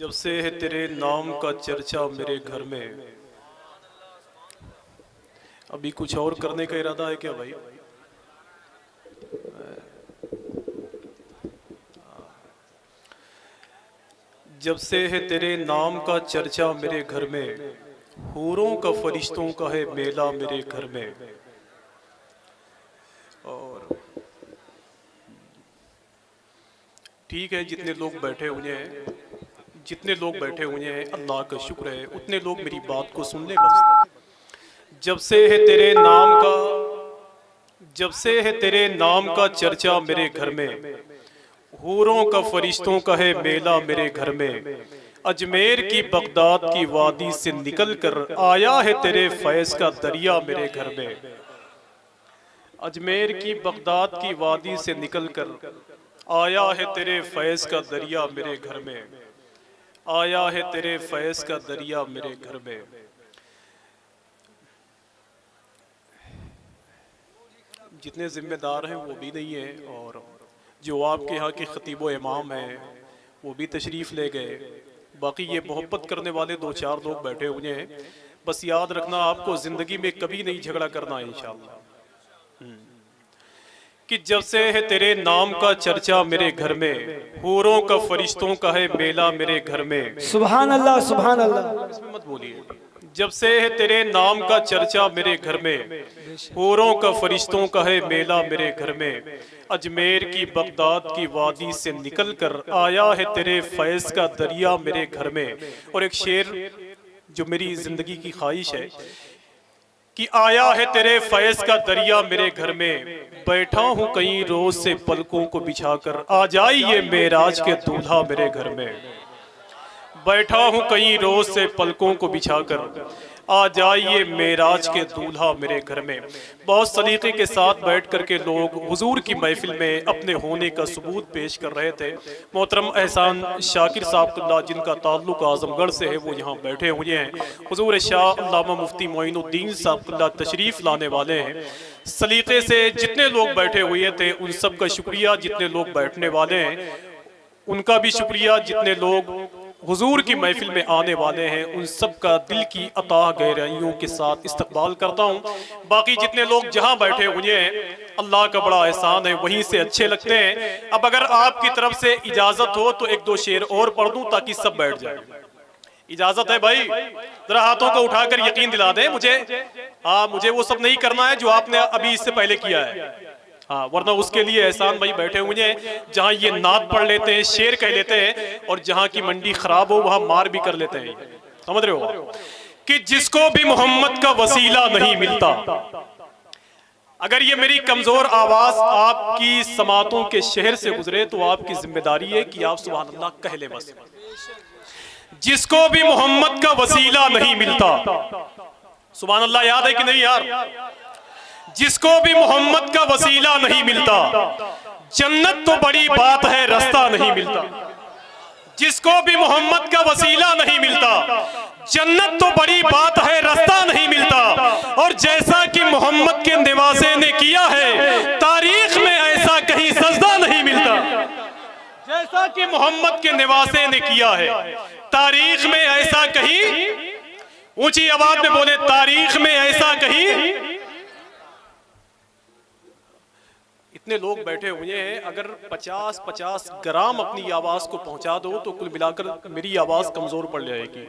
जब से है तेरे नाम का चर्चा मेरे घर में। अभी कुछ और करने का इरादा है क्या भाई? जब से है तेरे नाम का चर्चा मेरे घर में, हूरों का फरिश्तों का है मेला मेरे घर में। और ठीक है, जितने लोग बैठे हुए हैं, अल्लाह का शुक्र है, उतने लोग मेरी बात को सुन ले बस। जब से है तेरे नाम का चर्चा मेरे घर में, हूरों का फरिश्तों का है मेला मेरे घर में। अजमेर की बगदाद की वादी से निकल कर आया है तेरे फैज़ का दरिया मेरे घर में। अजमेर की बगदाद की वादी से निकल कर आया है तेरे फैज़ का दरिया मेरे घर में। आया है तेरे फैज़ का दरिया मेरे घर में। जितने जिम्मेदार हैं वो भी नहीं है, और जो आपके यहाँ के खतीब व इमाम हैं वो भी तशरीफ़ ले गए। बाकी ये मोहब्बत करने वाले दो चार लोग बैठे हुए हैं। बस याद रखना, आपको ज़िंदगी में कभी नहीं झगड़ा करना है इंशाअल्लाह। कि जब से है तेरे नाम का चर्चा मेरे घर में, हूरों का फरिश्तों का है मेला मेरे घर में। सुभान अल्लाह, सुभान अल्लाह। इसमें मत बोलिए। जब से है तेरे नाम का चर्चा मेरे घर में, हूरों का फरिश्तों का है मेला मेरे घर में। अजमेर की बगदाद की वादी से निकल कर आया है तेरे फैज़ का दरिया मेरे घर में। और एक शेर जो मेरी जिंदगी की ख्वाहिश है कि आया है तेरे फैज़ का दरिया मेरे घर में। बैठा हूँ कई रोज से पलकों को बिछाकर, आ जाइए मेराज के दूल्हा मेरे घर में। बैठा हूँ कई रोज से पलकों को बिछाकर, आ जाइए मेराज के दूल्हा मेरे घर में। बहुत सलीके के साथ बैठ कर के लोग हुजूर की महफिल में अपने होने का सबूत पेश कर रहे थे। मोहतरम एहसान शाकिर साहब जिनका ताल्लुक आजमगढ़ से है, वो यहाँ बैठे हुए हैं। हुजूर शाह अल्लामा मुफ्ती मोइनुद्दीन साहब तशरीफ़ लाने वाले हैं। सलीके से जितने लोग बैठे हुए थे उन सब का शुक्रिया। जितने लोग बैठने वाले हैं उनका भी शुक्रिया। जितने लोग हुजूर की महफिल में आने वाले हैं उन सब का दिल की अताह गहराइयों के साथ इस्तकबाल करता हूँ। बाकी जितने लोग जहाँ बैठे हुए हैं, अल्लाह का बड़ा एहसान है, वहीं से अच्छे लगते हैं। अब अगर आपकी तरफ से इजाज़त हो तो एक दो शेर और पढ़ दूँ ताकि सब बैठ जाए। इजाज़त है भाई? जरा हाथों को उठाकर यकीन दिला दें मुझे। हाँ, मुझे वो सब नहीं करना है जो आपने अभी इससे पहले किया है। हाँ, वरना उसके लिए एहसान भाई बैठे हुए हैं, जहाँ ये नात पढ़ लेते हैं, शेर कह लेते हैं, और जहाँ की मंडी खराब हो वहाँ मार भी कर लेते हैं। समझ रहे हो? कि जिसको भी मोहम्मद का वसीला नहीं मिलता। अगर ये मेरी कमजोर आवाज आपकी समातों के शहर से गुजरे तो आपकी जिम्मेदारी है कि आप सुभान अल्लाह कह ले बस। जिसको भी मोहम्मद का वसीला नहीं मिलता, सुभान अल्लाह याद है कि नहीं यार? जिसको भी मोहम्मद का वसीला नहीं मिलता, जन्नत तो बड़ी बात है रास्ता नहीं मिलता। जिसको भी मोहम्मद का वसीला नहीं मिलता, जन्नत तो बड़ी बात है रास्ता नहीं मिलता। और जैसा कि मोहम्मद के नवासे ने किया है, तारीख में ऐसा कहीं सजदा नहीं मिलता। जैसा कि मोहम्मद के नवासे ने किया है, तारीख में ऐसा कहीं, ऊंची आवाज में बोले, तारीख में ऐसा कहीं। इतने लोग बैठे हुए हैं, अगर 50-50 ग्राम अपनी आवाज को पहुंचा दो तो कुल मिलाकर मेरी आवाज कमजोर पड़ जाएगी।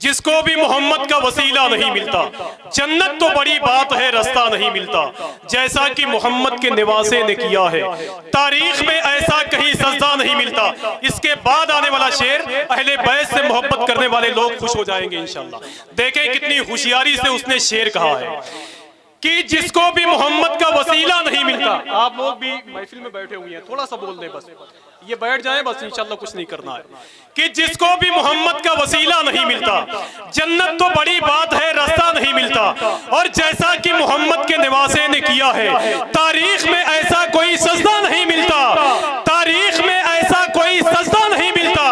जिसको भी मोहम्मद का वसीला नहीं मिलता, जन्नत तो बड़ी बात है रास्ता नहीं मिलता। जैसा कि मोहम्मद के नवासे ने किया है, तारीख में ऐसा कहीं सजदा नहीं मिलता। इसके बाद आने वाला शेर अहले बैत से मोहब्बत करने वाले लोग खुश हो जाएंगे इंशाअल्लाह। देखें कितनी होशियारी से उसने शेर कहा है कि जिसको भी मोहम्मद का वसीला नहीं मिलता। आप लोग भी महफिल में बैठे हुए हैं, थोड़ा सा बोल दें बस, ये बैठ जाएं बस, इंशाल्लाह कुछ नहीं करना है। कि जिसको भी मोहम्मद का वसीला नहीं मिलता, जन्नत तो बड़ी बात है रास्ता नहीं मिलता। और जैसा कि मोहम्मद के नवासे ने किया है, तारीख में ऐसा कोई सजदा नहीं मिलता। तारीख में ऐसा कोई सजदा नहीं मिलता।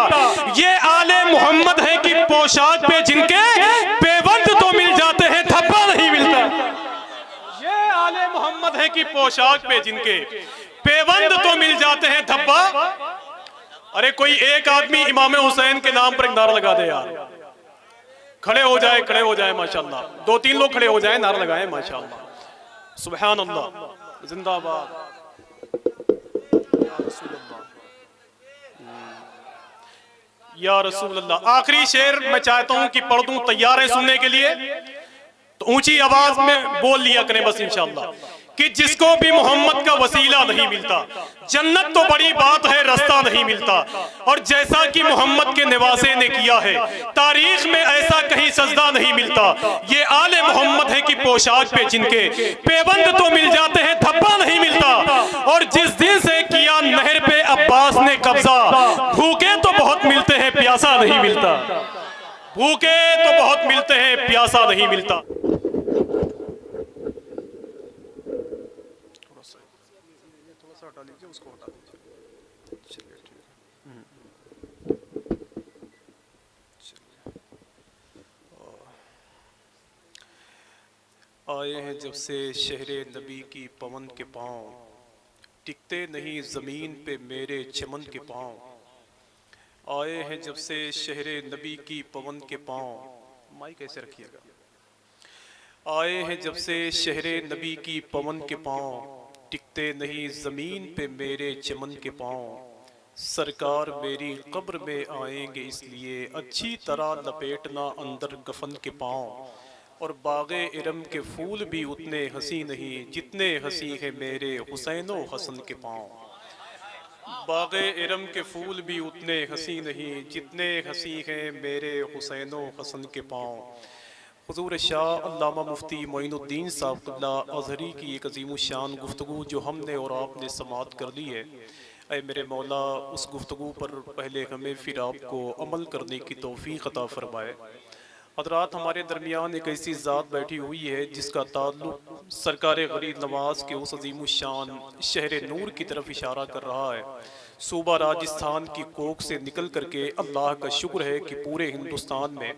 ये आले मोहम्मद है कि पोशाक पे जिनके पेवंद तो मिल जाते हैं, धब्बा नहीं मिलता। आले मोहम्मद है कि पोशाक पे जिनके पेवंद तो मिल जाते हैं, धब्बा अरे कोई एक आदमी इमाम हुसैन के नाम पर एक नारा लगा दे यार। खड़े हो जाए माशाल्लाह। 2-3 लोग खड़े हो जाए, नारा लगाए माशाल्लाह। सुभान अल्लाह, जिंदाबाद या रसूल अल्लाह। आखिरी शेर मैं चाहता हूं कि पढ़ दूं, तैयार है सुनने के लिए? तो ऊंची आवाज में बोल लिया करें बस इंशाअल्लाह कि जिसको भी मोहम्मद का वसीला नहीं मिलता, जन्नत तो बड़ी बात है, रास्ता नहीं मिलता। और जैसा कि मोहम्मद के नवासे ने किया है, तारीख में ऐसा कहीं सजदा नहीं मिलता। ये आले मोहम्मद है कि पोशाक पे जिनके पेबंद तो मिल जाते हैं, धब्बा नहीं मिलता। और जिस दिन से किया नहर पे अब्बास ने कब्जा, भूखे तो बहुत मिलते हैं, प्यासा नहीं मिलता। भूखे तो बहुत मिलते हैं, प्यासा नहीं मिलता। हटा लीजिए, उसको हटा दीजिए। चलिए ठीक है। आए हैं जब से शहरे नबी की पवन के पाँव, टिकते नहीं जमीन पे मेरे चमन के पाँव। आए हैं जब से शहरे नबी की पवन के पाँव। माइक ऐसे रखिएगा। आए हैं जब से शहरे नबी की पवन के पाँव, टिकते नहीं ज़मीन पे मेरे चमन के पाँव। सरकार मेरी कब्र में आएंगे इसलिए अच्छी तरह लपेटना अंदर कफन के पाँव। और बागे इरम के फूल भी उतने हंसी नहीं जितने हंसी है मेरे हुसैनो हसन के पाँव। बागे इरम के फूल भी उतने हंसी नहीं जितने हंसी है मेरे हुसैनो हसन के पाँव। हुजूर शाह अल्लामा मुफ्ती मोइनुद्दीन साहब क़िबला अज़हरी की एक अजीम शान गुफ्तगू जो हमने और आपने समाअत कर ली है, ऐ मेरे मौला उस गुफ्तगू पर पहले हमें फिर आपको अमल करने की तौफीक अता फरमाए। हज़रात, हमारे दरमियान एक ऐसी ज़ात बैठी हुई है जिसका ताल्लुक़ सरकार गरीब नवाज़ के उस अजीम शान शहर नूर की तरफ इशारा कर रहा है। सूबा राजस्थान की कोख से निकल करके अल्लाह का शुक्र है कि पूरे हिंदुस्तान में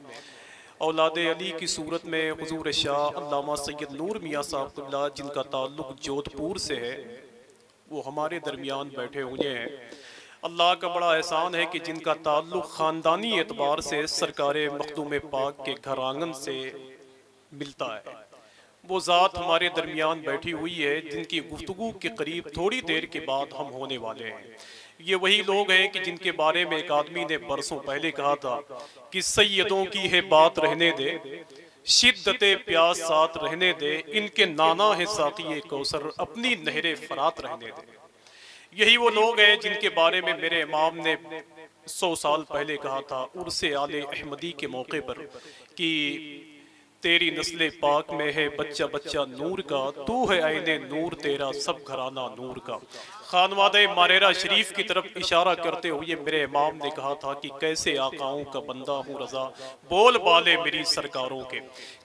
औलादे अली की सूरत में हुजूर शाह अल्लामा सैयद नूर मियाँ साहब क़िबला जिनका ताल्लुक़ जोधपुर से है, वो हमारे दरमियान बैठे हुए हैं। अल्लाह का बड़ा एहसान है कि जिनका ताल्लुक़ ख़ानदानी एतबार से सरकार मखदूम पाक के घर आंगन से मिलता है, वो ज़ात हमारे दरमियान बैठी हुई है जिनकी गुफ्तगू के करीब थोड़ी देर के बाद हम होने वाले हैं। ये वही लोग हैं कि जिनके बारे में एक आदमी ने बरसों पहले कहा था कि सैयदों की है बात रहने दे, शिद्दते प्यास साथ रहने दे, इनके नाना है साक़ी कौसर, अपनी नहरे फरात रहने दे। यही वो लोग हैं जिनके बारे में मेरे इमाम ने 100 साल पहले कहा था उर्से आले अहमदी के मौके पर कि तेरी नस्ले पाक में है बच्चा बच्चा नूर का, तू है आईने नूर तेरा सब घराना नूर का। खानवादे मारेरा शरीफ की तरफ इशारा करते हुए मेरे इमाम ने कहा था कि कैसे आकाओं का बंदा हूँ रजा, बोल बाले मेरी सरकारों के।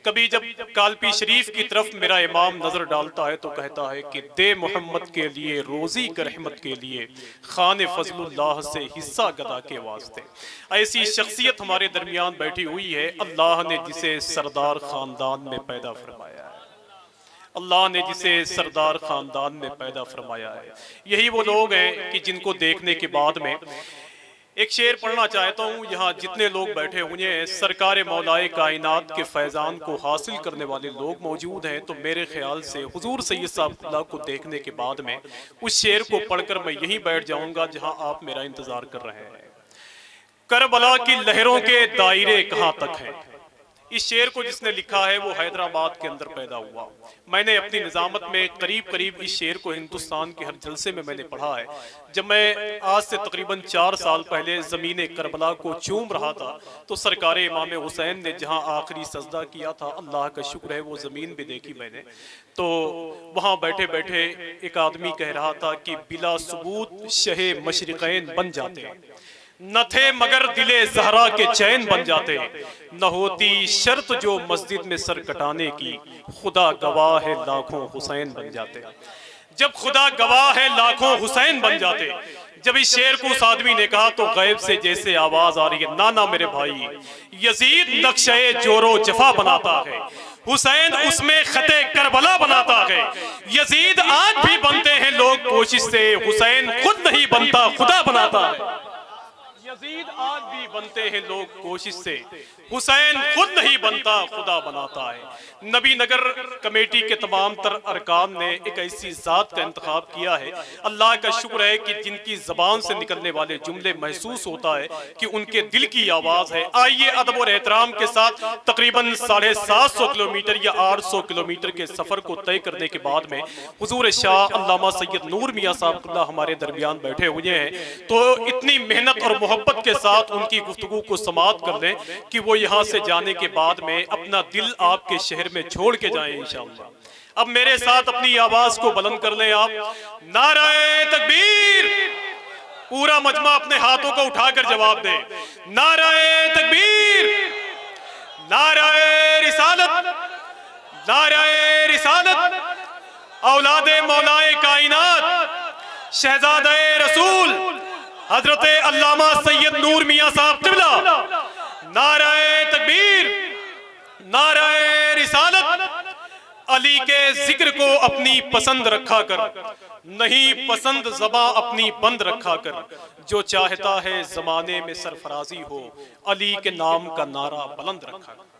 कभी जब कालपी शरीफ की तरफ मेरा इमाम नजर डालता है तो कहता है कि दे मोहम्मद के लिए रोजी कर रहमत के लिए, खान फजलुल्लाह से हिस्सा गदा के वास्ते। ऐसी शख्सियत हमारे दरमियान बैठी हुई है, अल्लाह ने जिसे सरदार खानदान में पैदा फरमाया है, अल्लाह ने जिसे सरदार खानदान में पैदा फरमाया है। यही वो लोग हैं कि जिनको देखने के बाद में एक शेर पढ़ना चाहता हूँ। यहाँ जितने लोग बैठे हुए हैं, सरकार मौलाए कायनात के फैज़ान को हासिल करने वाले लोग मौजूद हैं, तो मेरे ख्याल से हुजूर सैयद साहब को देखने के बाद में उस शेर को पढ़कर मैं यहीं बैठ जाऊँगा जहाँ आप मेरा इंतज़ार कर रहे हैं। करबला की लहरों के दायरे कहाँ तक हैं। इस शेर को जिसने लिखा है वो हैदराबाद के अंदर पैदा हुआ। मैंने अपनी निजामत में करीब करीब इस शेर को हिंदुस्तान के हर जलसे में मैंने पढ़ा है। जब मैं आज से तकरीबन 4 साल पहले ज़मीन करबला को चूम रहा था तो सरकार इमाम हुसैन ने जहां आखिरी सजदा किया था, अल्लाह का शुक्र है वो ज़मीन भी देखी मैंने, तो वहां बैठे बैठे एक आदमी कह रहा था कि बिला सबूत शहे मशरिक़ैन बन जाते, न थे मगर दिले ज़हरा के चैन बन जाते, न होती शर्त जो मस्जिद में सर कटाने की, खुदा गवाह है लाखों हुसैन बन जाते। जब खुदा गवाह है लाखों हुसैन बन जाते, जब इस शेर को उस आदमी ने कहा तो गैब से जैसे आवाज आ रही है, ना ना मेरे भाई, यजीद नक्शे जोरो जफा बनाता है, हुसैन उसमें खते करबला बनाता है। यजीद आज भी बनते हैं लोग कोशिश से, हुसैन खुद नहीं बनता खुदा बनाता है। यजीद आज भी बनते हैं लोग कोशिश से, हुसैन खुद नहीं बनता खुदा बनाता है। नबी नगर कमेटी के तमाम तर अरकान ने एक ऐसी जात का इंतखाब किया है, अल्लाह का शुक्र है कि जिनकी जबान से निकलने वाले जुमले महसूस होता है कि उनके दिल की आवाज है। आइए अदब और एहतराम के साथ तकरीबन 750 किलोमीटर या 800 किलोमीटर के सफर को तय करने के बाद में हुजूर शाह अल्लामा सैयद नूर मियां साहब हमारे दरमियान बैठे हुए हैं, तो इतनी मेहनत और मोहब्बत के साथ उनकी गुफ्तगू को समाप्त कर लें कि वो यहाँ से जाने के बाद में अपना दिल आपके शहर में छोड़ के जाएं इंशाअल्लाह। अब मेरे साथ अपनी आवाज को बुलंद कर लें आप, नाराए तकबीर। पूरा मजमा अपने हाथों को उठाकर जवाब दे, नाराए तकबीर, नाराए रिसालत, नाराए रिसालत। औलादे मौलाए कायनात शहजादे रसूल हजरत अल्लामा सैयद नूर मियां साहब क़िबला, नाराए तकबीर, नाराए रिसालत। अली के जिक्र को अपनी पसंद रखा कर, नहीं पसंद ज़बां अपनी बंद रखा कर। जो चाहता है ज़माने में सरफराजी हो, अली के नाम का नारा बुलंद रखा कर।